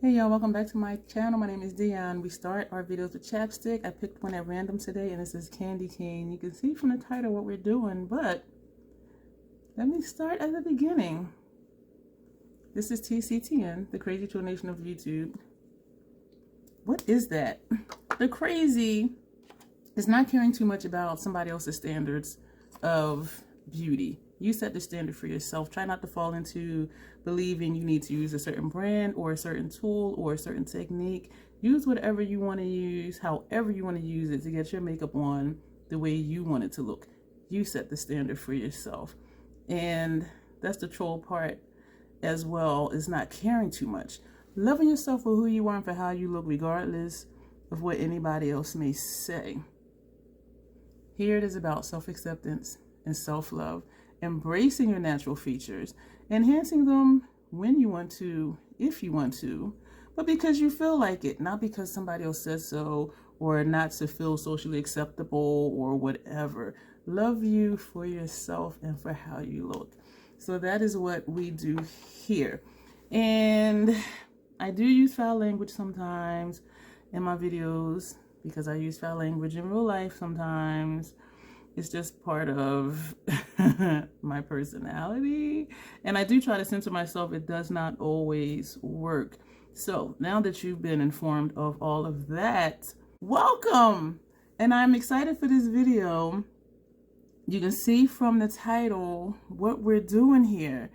Hey y'all, welcome back to my channel. My name is Dion. We start our videos with chapstick. I picked one at random today and this is Candy Cane. You can see from the title what we're doing, but let me start at the beginning. This is TCTN, the crazy troll nation of YouTube. What is that? The crazy is not caring too much about somebody else's standards of beauty. You set the standard for yourself. Try not to fall into believing you need to use a certain brand or a certain tool or a certain technique. Use whatever you want to use, however you want to use it to get your makeup on the way you want it to look. You set the standard for yourself. And that's the troll part as well, is not caring too much. Loving yourself for who you are and for how you look regardless of what anybody else may say. Here it is about self-acceptance and self-love. Embracing your natural features, enhancing them when you want to, if you want to, but because you feel like it, not because somebody else says so, or not to feel socially acceptable or whatever. Love you for yourself and for how you look. So that is what we do here. And I do use foul language sometimes in my videos because I use foul language in real life sometimes. It's just part of my personality. And I do try to censor myself. It does not always work. So now that you've been informed of all of that, welcome. And I'm excited for this video. You can see from the title what we're doing here.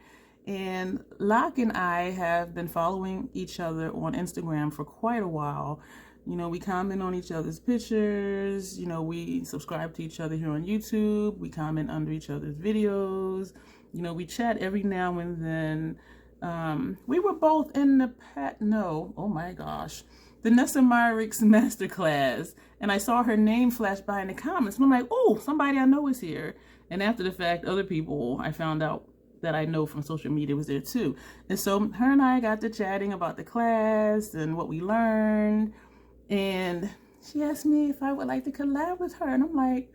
And Locke and I have been following each other on Instagram for quite a while. You know, we comment on each other's pictures. You know, we subscribe to each other here on YouTube. We comment under each other's videos. You know, we chat every now and then. We were both in the the Nessa Myricks masterclass. And I saw her name flash by in the comments. And I'm like, oh, somebody I know is here. And after the fact, other people I found out that I know from social media was there too. And so her and I got to chatting about the class and what we learned. And she asked me if I would like to collab with her. And I'm like,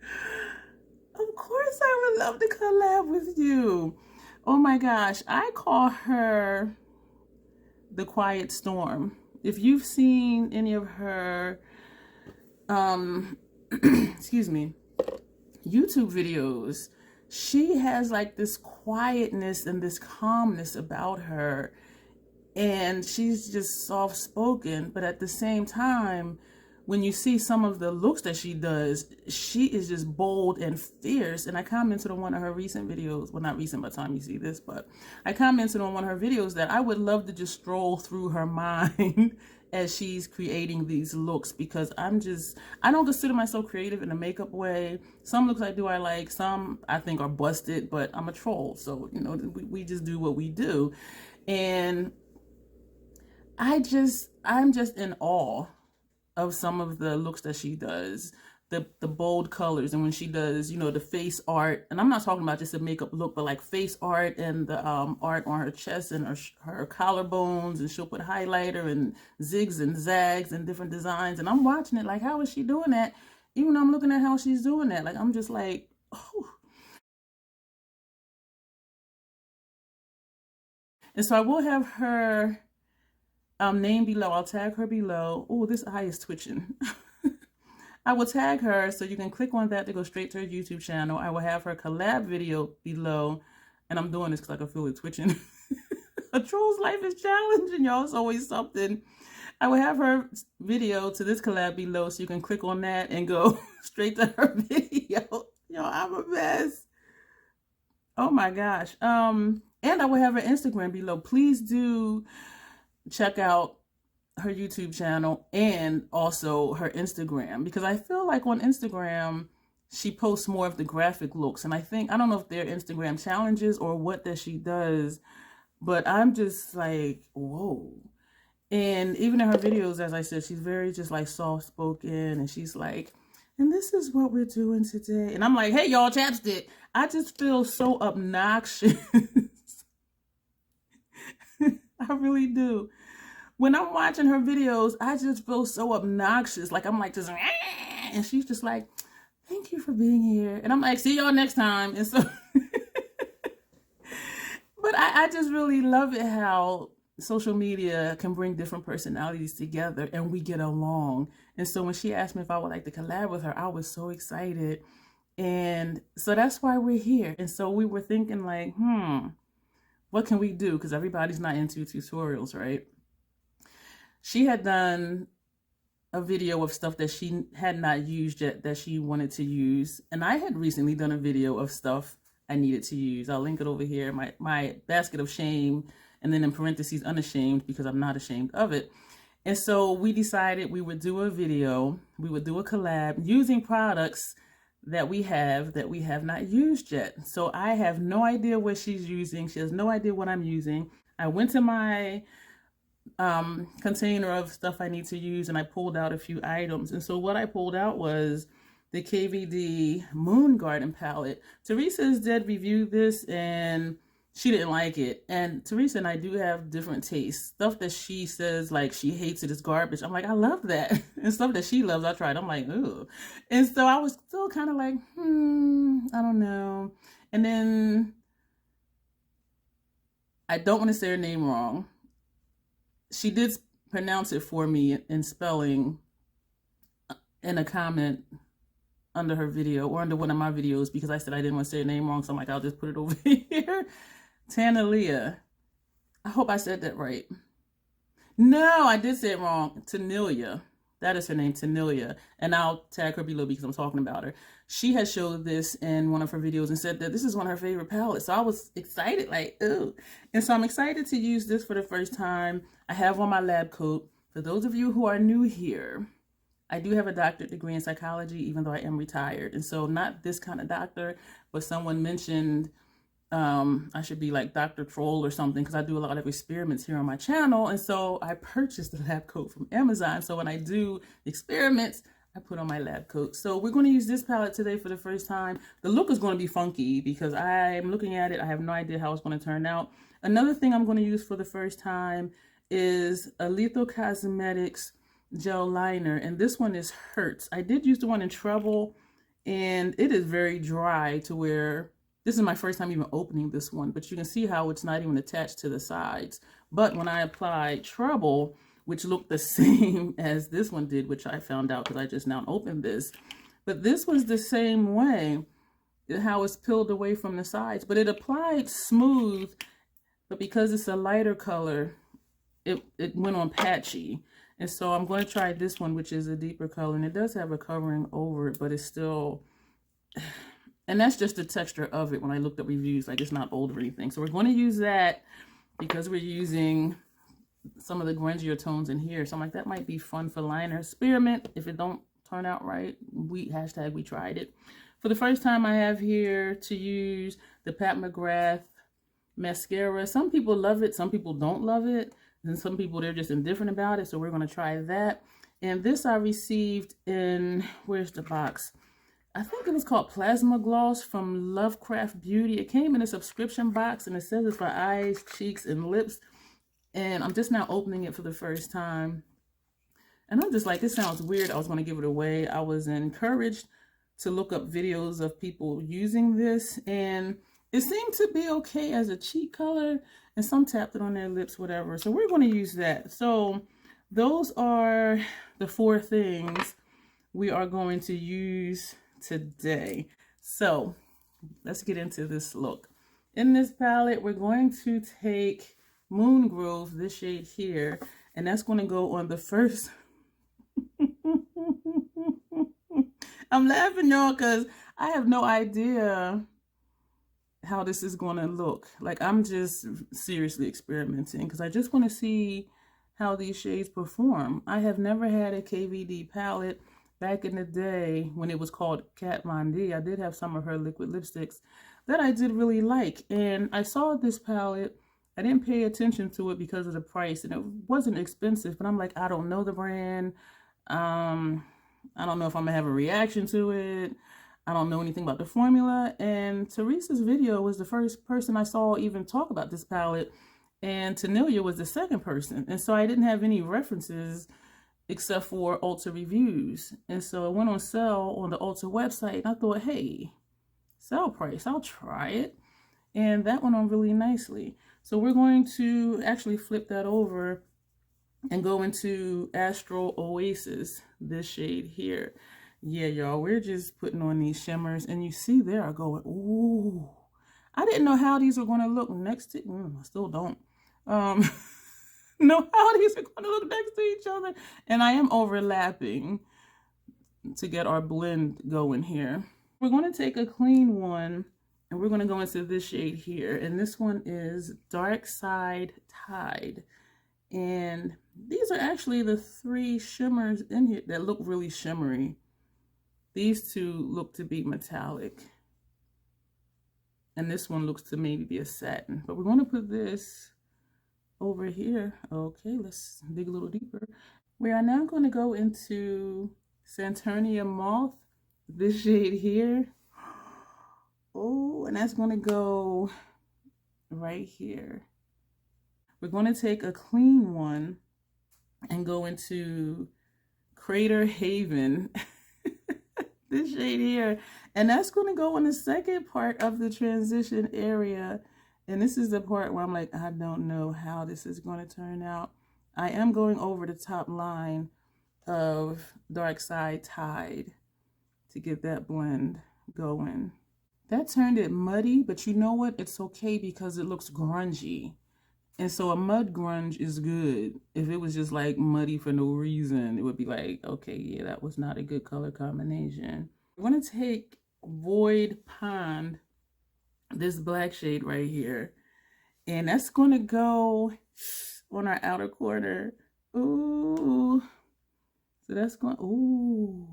of course I would love to collab with you. Oh my gosh. I call her the Quiet Storm. If you've seen any of her, excuse me, YouTube videos, she has like this quietness and this calmness about her. And she's just soft-spoken, but at the same time, when you see some of the looks that she does, she is just bold and fierce. And I commented on one of her recent videos, well, not recent by the time you see this, but I commented on one of her videos that I would love to just stroll through her mind as she's creating these looks, because I don't consider myself creative in a makeup way. Some looks I do I like, some I think are busted, but I'm a troll. So, you know, we just do what we do. And I'm just in awe of some of the looks that she does, the bold colors, and when she does, you know, the face art. And I'm not talking about just a makeup look, but like face art and the art on her chest and her collarbones, and she'll put highlighter and zigs and zags and different designs. And I'm watching it like, how is she doing that? Even though I'm looking at how she's doing that, like I'm just like, oh. And so I will have her name below. I'll tag her below. Oh, this eye is twitching. I will tag her so you can click on that to go straight to her YouTube channel. I will have her collab video below. And I'm doing this because I can feel it twitching. A troll's life is challenging, y'all. It's always something. I will have her video to this collab below so you can click on that and go straight to her video. Y'all, I'm a mess. Oh my gosh. And I will have her Instagram below. Please do check out her YouTube channel and also her Instagram, because I feel like on Instagram she posts more of the graphic looks, and I don't know if they're Instagram challenges or what that she does, but I'm just like, whoa. And even in her videos, as I said, she's very just like soft spoken, and she's like, and this is what we're doing today. And I'm like, hey y'all, chapstick. I just feel so obnoxious. I really do. When I'm watching her videos, I just feel so obnoxious. Like I'm like just, and she's just like, thank you for being here. And I'm like, see y'all next time. And so, but I just really love it how social media can bring different personalities together and we get along. And so when she asked me if I would like to collab with her, I was so excited. And so that's why we're here. And so we were thinking like, what can we do? Because everybody's not into tutorials, right? She had done a video of stuff that she had not used yet that she wanted to use. And I had recently done a video of stuff I needed to use. I'll link it over here, my basket of shame, and then in parentheses, unashamed, because I'm not ashamed of it. And so we decided we would do a video, we would do a collab using products that we have not used yet. So I have no idea what she's using. She has no idea what I'm using. I went to my container of stuff I need to use and I pulled out a few items. And so what I pulled out was the KVD Moon Garden palette. Teresa's did review this and she didn't like it. And Teresa and I do have different tastes. Stuff that she says like she hates it is garbage. I'm like, I love that. And stuff that she loves, I tried. I'm like, ooh. And so I was still kind of like, I don't know. And then I don't want to say her name wrong. She did pronounce it for me in spelling in a comment under her video or under one of my videos because I said I didn't want to say her name wrong. So I'm like, I'll just put it over here. Tanalia. I hope I said that right. No, I did say it wrong. Tanilia. That is her name, Tanilia. And I'll tag her below because I'm talking about her. She has showed this in one of her videos and said that this is one of her favorite palettes. So I was excited, like, ooh. And so I'm excited to use this for the first time. I have on my lab coat. For those of you who are new here, I do have a doctorate degree in psychology, even though I am retired. And so not this kind of doctor, but someone mentioned I should be like Dr. Troll or something because I do a lot of experiments here on my channel. And so I purchased the lab coat from Amazon. So when I do experiments, I put on my lab coat. So we're going to use this palette today for the first time. The look is going to be funky because I'm looking at it. I have no idea how it's going to turn out. Another thing I'm going to use for the first time is a Lethal Cosmetics gel liner. And this one is Hurts. I did use the one in Trouble and it is very dry to where this is my first time even opening this one, but you can see how it's not even attached to the sides. But when I applied Trouble, which looked the same as this one did, which I found out because I just now opened this, but this was the same way, how it's peeled away from the sides, but it applied smooth, but because it's a lighter color, it went on patchy. And so I'm going to try this one, which is a deeper color, and it does have a covering over it, but it's still... And that's just the texture of it when I looked up reviews, like it's not old or anything. So we're going to use that because we're using some of the grungier tones in here. So I'm like, that might be fun for liner. Experiment. If it don't turn out right, we tried it. For the first time I have here to use the Pat McGrath mascara. Some people love it. Some people don't love it. And some people, they're just indifferent about it. So we're going to try that. And this I received in, where's the box? I think it was called Plasma Gloss from Lovecraft Beauty. It came in a subscription box and it says it's for eyes, cheeks, and lips. And I'm just now opening it for the first time. And I'm just like, this sounds weird. I was going to give it away. I was encouraged to look up videos of people using this. And it seemed to be okay as a cheek color. And some tapped it on their lips, whatever. So we're going to use that. So those are the 4 things we are going to use today. So let's get into this look. In this palette, we're going to take Moon Grove, this shade here, and that's going to go on the first. I'm laughing, y'all, because I have no idea how this is going to look. Like, I'm just seriously experimenting because I just want to see how these shades perform. I have never had a KVD palette. Back in the day when it was called Kat Von D, I did have some of her liquid lipsticks that I did really like. And I saw this palette. I didn't pay attention to it because of the price. And it wasn't expensive. But I'm like, I don't know the brand. I don't know if I'm going to have a reaction to it. I don't know anything about the formula. And Teresa's video was the first person I saw even talk about this palette. And Tanilia was the second person. And so I didn't have any references except for Ulta reviews. And so it went on sale on the Ulta website. And I thought, hey, sale price, I'll try it. And that went on really nicely. So we're going to actually flip that over and go into Astral Oasis, this shade here. Yeah, y'all, we're just putting on these shimmers, and you see there are going, ooh. I didn't know how these were going to look next to, I still don't know how these are going to look next to each other. And I am overlapping to get our blend going here. We're going to take a clean one, and we're going to go into this shade here. And this one is Dark Side Tide. And these are actually the 3 shimmers in here that look really shimmery. These 2 look to be metallic. And this one looks to maybe be a satin. But we're going to put this over here. Okay, let's dig a little deeper. We are now going to go into Saturnium Moth, this shade here. Oh, and that's going to go right here. We're going to take a clean one and go into Crater Haven, this shade here. And that's going to go in the second part of the transition area. And this is the part where I'm like, I don't know how this is going to turn out. I am going over the top line of Dark Side Tide to get that blend going. That turned it muddy, but you know what? It's okay because it looks grungy. And so a mud grunge is good. If it was just like muddy for no reason, it would be like, okay, yeah, that was not a good color combination. I'm going to take Void Pond, this black shade right here, and that's going to go on our outer corner. Ooh. So that's going, ooh.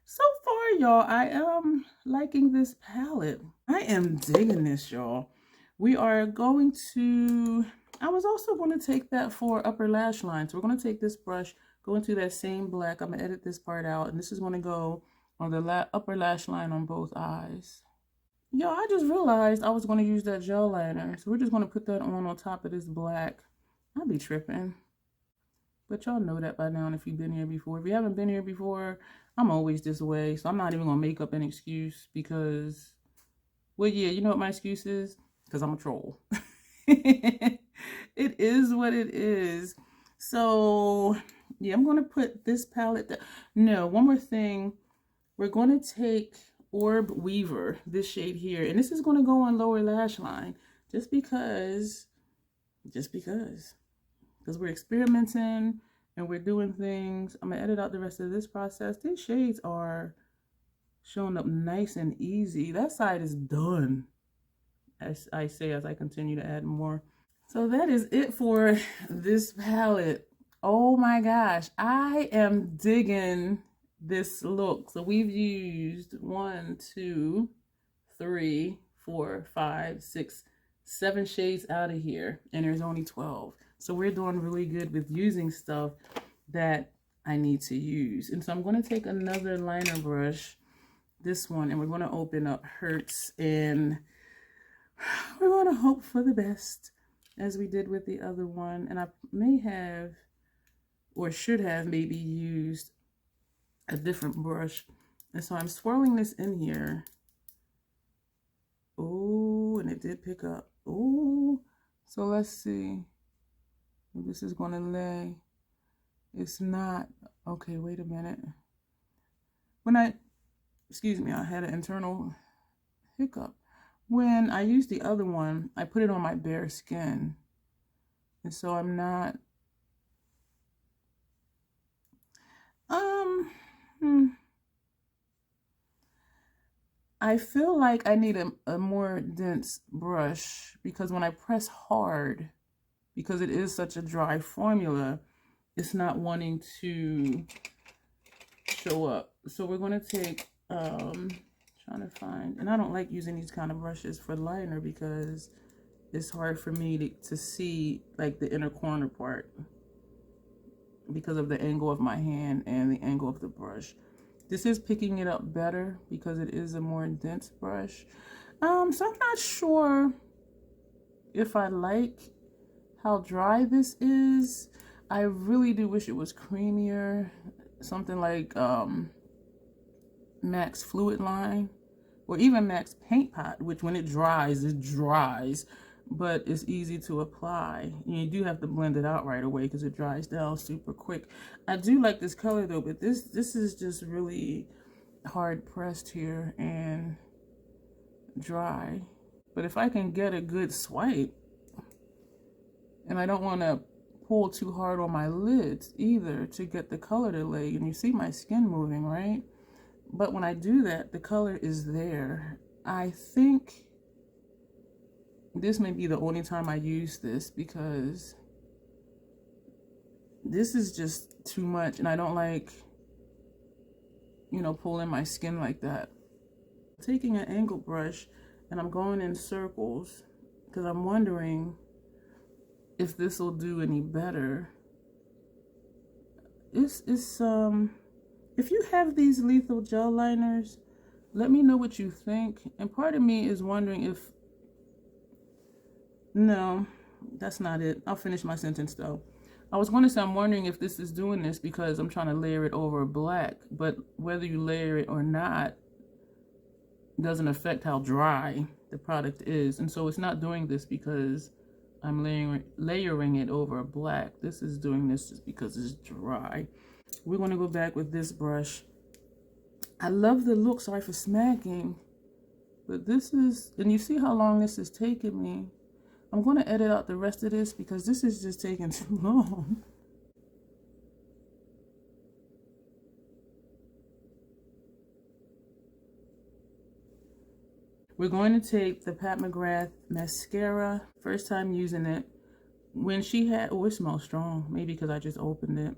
So far, y'all, I am liking this palette. I am digging this, y'all. We are going to, I was also going to take that for upper lash line. So we're going to take this brush, go into that same black. I'm going to edit this part out, and this is going to go on the upper lash line on both eyes. Yo, I just realized I was going to use that gel liner. So we're just going to put that on top of this black. I'll be tripping. But y'all know that by now if you've been here before. If you haven't been here before, I'm always this way. So I'm not even going to make up an excuse because, well, yeah, you know what my excuse is? Because I'm a troll. It is what it is. So, yeah, I'm going to put this palette. No, one more thing. We're going to take Orb Weaver, this shade here. And this is going to go on lower lash line. Just because we're experimenting and we're doing things. I'm going to edit out the rest of this process. These shades are showing up nice and easy. That side is done, as I say, as I continue to add more. So that is it for this palette. Oh my gosh, I am digging this look. So we've used 1, 2, 3, 4, 5, 6, 7 shades out of here, and there's only 12. So we're doing really good with using stuff that I need to use. And so I'm going to take another liner brush, this one, and we're going to open up Hertz, and we're going to hope for the best as we did with the other one. And I may have, or should have maybe used a different brush. And so I'm swirling this in here. Oh, and it did pick up. Oh, so let's see if this is going to lay. It's not. Okay, wait a minute. Excuse me, I had an internal hiccup. When I used the other one, I put it on my bare skin. And so I'm not, I feel like I need a more dense brush, because when I press hard, because it is such a dry formula, it's not wanting to show up. So we're going to take, trying to find, and I don't like using these kind of brushes for liner because it's hard for me to see like the inner corner part because of the angle of my hand and the angle of the brush. This is picking it up better because it is a more dense brush. So I'm not sure if I like how dry this is. I really do wish it was creamier. Something like Max Fluid Line or even Max Paint Pot, which when it dries, but it's easy to apply. You do have to blend it out right away because it dries down super quick. I do like this color though, but this is just really hard pressed here and dry. But if I can get a good swipe, and I don't want to pull too hard on my lids either to get the color to lay, and you see my skin moving, right? But when I do that, the color is there. I think this may be the only time I use this because this is just too much, and I don't like, you know, pulling my skin like that. Taking an angle brush and I'm going in circles because I'm wondering if this will do any better. If you have these lethal gel liners, let me know what you think. And part of me is wondering if, no, that's not it. I'll finish my sentence though. I was going to say I'm wondering if this is doing this because I'm trying to layer it over black, but whether you layer it or not doesn't affect how dry the product is. And so it's not doing this because I'm layering it over black. This is doing this just because it's dry. We're going to go back with this brush. I love the look, sorry for smacking, but this is, and you see how long this is taking me. I'm going to edit out the rest of this because this is just taking too long. We're going to take the Pat McGrath mascara. First time using it. When she had, oh, it smells strong. Maybe because I just opened it.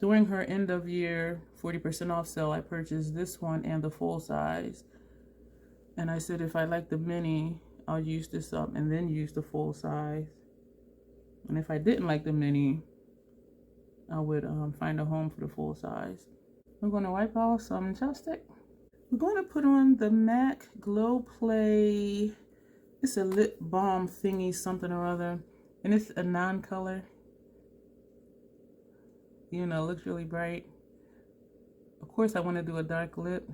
During her end of year 40% off sale, I purchased this one and the full size. And I said if I like the mini, I'll use this up and then use the full size. And if I didn't like the mini, I would find a home for the full size. I'm going to wipe off some chapstick. We're going to put on the MAC Glow Play. It's a lip balm thingy, something or other. And it's a non-color. You know, looks really bright. Of course, I want to do a dark lip.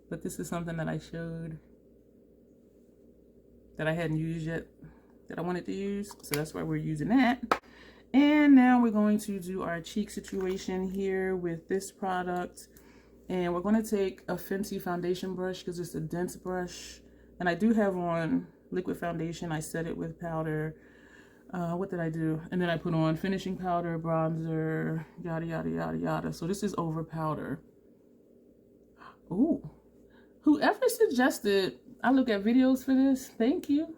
But this is something that I showed that I hadn't used yet, that I wanted to use. So that's why we're using that. And now we're going to do our cheek situation here with this product. And we're going to take a Fenty foundation brush because it's a dense brush. And I do have on liquid foundation. I set it with powder. What did I do? And then I put on finishing powder, bronzer, yada, yada, yada, yada. So this is over powder. Ooh. Whoever suggested I look at videos for this, thank you.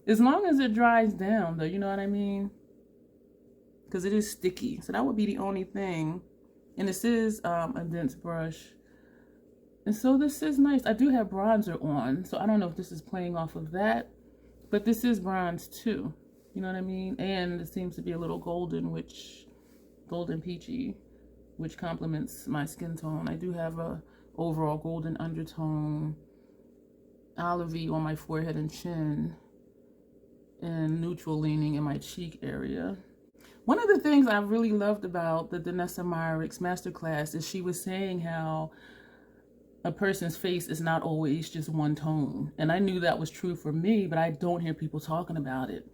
As long as it dries down, though, you know what I mean? Because it is sticky. So that would be the only thing. And this is a dense brush. And so this is nice. I do have bronzer on, so I don't know if this is playing off of that. But this is bronze too. You know what I mean? And it seems to be a little golden, golden peachy, which complements my skin tone. I do have a overall golden undertone, olivey on my forehead and chin, and neutral leaning in my cheek area. One of the things I really loved about the Danessa Meyericks masterclass is she was saying how a person's face is not always just one tone. And I knew that was true for me, but I don't hear people talking about it.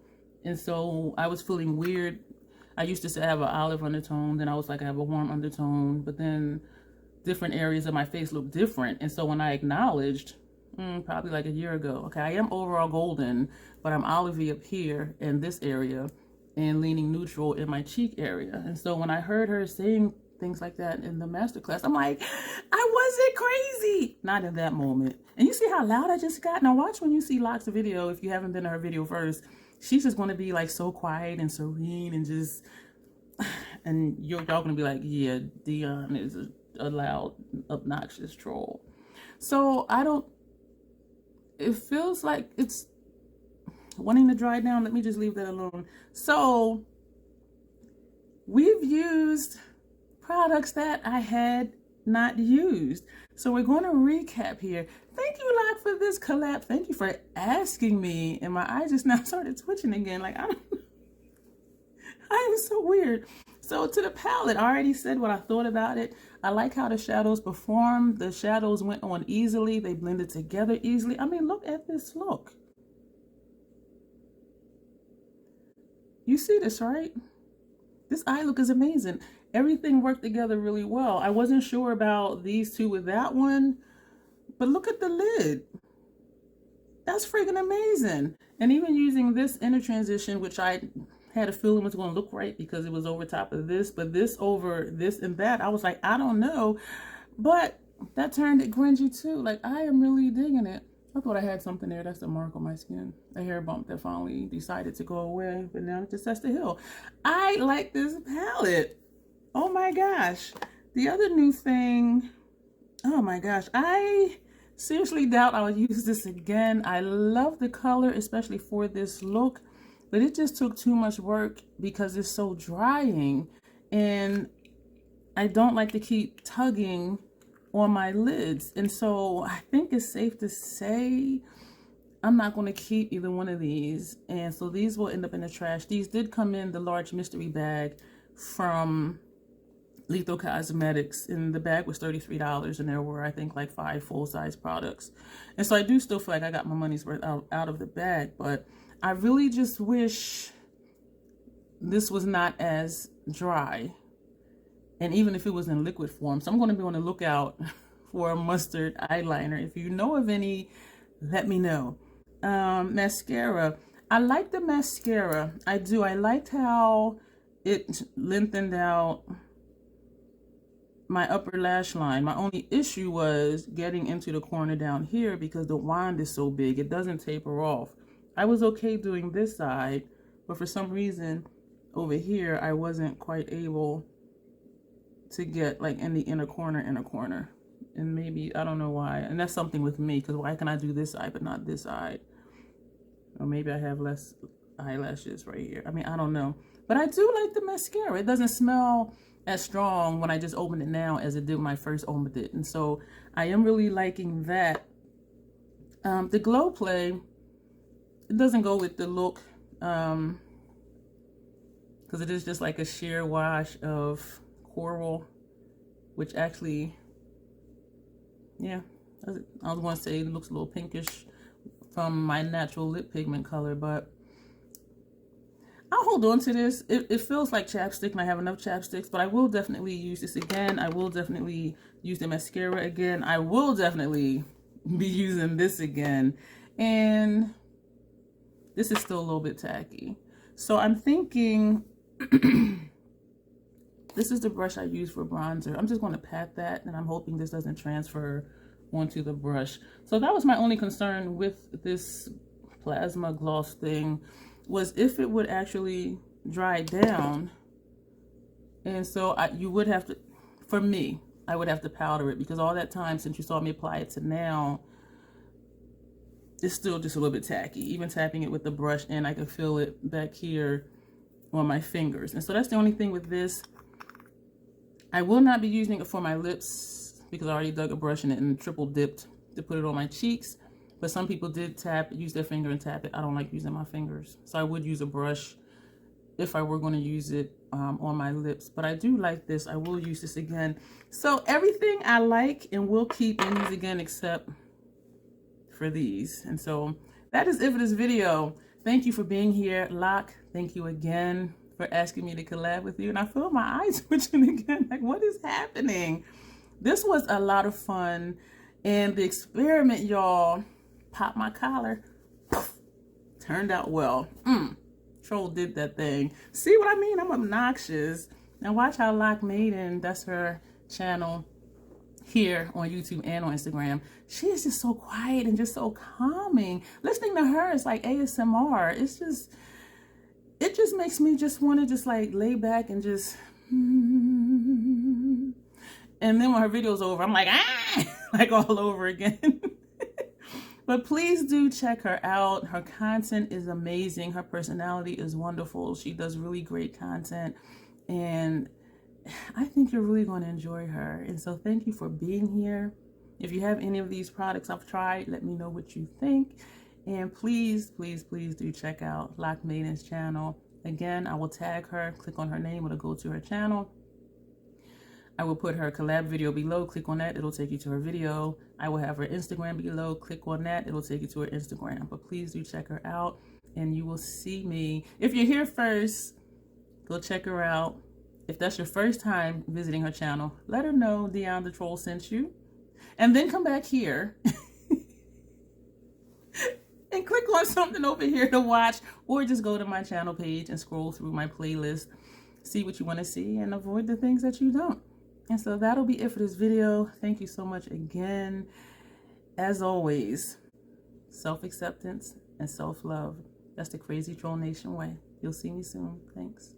And so I was feeling weird. I used to say I have an olive undertone, then I was like I have a warm undertone, but then different areas of my face look different. And so when I acknowledged, probably like a year ago, okay, I am overall golden, but I'm olivey up here in this area and leaning neutral in my cheek area. And so when I heard her saying things like that in the masterclass, I'm like, I wasn't crazy. Not in that moment. And you see how loud I just got? Now watch when you see Locks' video, if you haven't been to her video first, she's just going to be like so quiet and serene and just, and y'all going to be like, yeah, Dion is a loud, obnoxious troll. So it feels like it's wanting to dry down. Let me just leave that alone. So we've used products that I had not used. So we're going to recap here. Thank you, Lock, for this collab. Thank you for asking me. And my eyes just now started twitching again. Like, I am so weird. So to the palette, I already said what I thought about it. I like how the shadows perform. The shadows went on easily. They blended together easily. I mean, look at this look. You see this, right? This eye look is amazing. Everything worked together really well. I wasn't sure about these two with that one, but look at the lid. That's freaking amazing. And even using this inner transition, which I had a feeling was going to look right because it was over top of this, but this over this and that, I was like, I don't know. But that turned it grungy too. Like, I am really digging it. I thought I had something there. That's the mark on my skin. A hair bump that finally decided to go away, but now it just sets the hill. I like this palette. Oh my gosh. The other new thing, oh my gosh, I seriously doubt I'll use this again. I love the color, especially for this look, but it just took too much work because it's so drying, and I don't like to keep tugging on my lids. And so I think it's safe to say I'm not going to keep either one of these. And so these will end up in the trash. These did come in the large mystery bag from Lethal Cosmetics, and the bag was $33, and there were, I think, like 5 full-size products. And so I do still feel like I got my money's worth out of the bag, but I really just wish this was not as dry, and even if it was in liquid form. So I'm going to be on the lookout for a mustard eyeliner. If you know of any, let me know. Mascara. I like the mascara. I do. I liked how it lengthened out my upper lash line. My only issue was getting into the corner down here because the wand is so big. It doesn't taper off. I was okay doing this side, but for some reason over here, I wasn't quite able to get like in the inner corner. And maybe, I don't know why. And that's something with me, because why can I do this side but not this side? Or maybe I have less eyelashes right here. I mean, I don't know. But I do like the mascara. It doesn't smell as strong when I just open it now as it did when I first opened it. And so I am really liking that. The Glow Play, it doesn't go with the look, because it is just like a sheer wash of coral, which actually, yeah, I was going to say it looks a little pinkish from my natural lip pigment color, but I'll hold on to this. It feels like chapstick, and I have enough chapsticks, but I will definitely use this again. I will definitely use the mascara again. I will definitely be using this again. And this is still a little bit tacky. So I'm thinking, this is the brush I use for bronzer. I'm just going to pat that, and I'm hoping this doesn't transfer onto the brush. So that was my only concern with this plasma gloss thing, was if it would actually dry down. And so you would have to, for me, I would have to powder it, because all that time since you saw me apply it to now, it's still just a little bit tacky. Even tapping it with the brush, and I can feel it back here on my fingers. And so that's the only thing with this. I will not be using it for my lips, because I already dug a brush in it and triple dipped to put it on my cheeks. But some people did use their finger and tap it. I don't like using my fingers. So I would use a brush if I were going to use it on my lips. But I do like this. I will use this again. So everything I like and will keep and use again except for these. And so that is it for this video. Thank you for being here. Locke, thank you again for asking me to collab with you. And I feel my eyes twitching again. Like, what is happening? This was a lot of fun. And the experiment, y'all, pop my collar, turned out well. Troll did that thing. See what I mean? I'm obnoxious. Now watch how Maiden, that's her channel here on YouTube and on Instagram. She is just so quiet and just so calming. Listening to her is like ASMR. It just makes me just want to just like lay back and just, and then when her video's over, I'm like, like all over again. But please do check her out. Her content is amazing. Her personality is wonderful. She does really great content. And I think you're really going to enjoy her. And so thank you for being here. If you have any of these products I've tried, let me know what you think. And please, please, please do check out Maiden's channel Again, I will tag her, click on her name, it'll go to her channel. I will put her collab video below, click on that, it'll take you to her video. I will have her Instagram below, click on that, it'll take you to her Instagram. But please do check her out and you will see me. If you're here first, go check her out. If that's your first time visiting her channel, let her know Dion the Troll sent you. And then come back here and click on something over here to watch, or just go to my channel page and scroll through my playlist, see what you want to see and avoid the things that you don't. And so that'll be it for this video. Thank you so much again. As always, self-acceptance and self-love. That's the Crazy Troll Nation way. You'll see me soon. Thanks.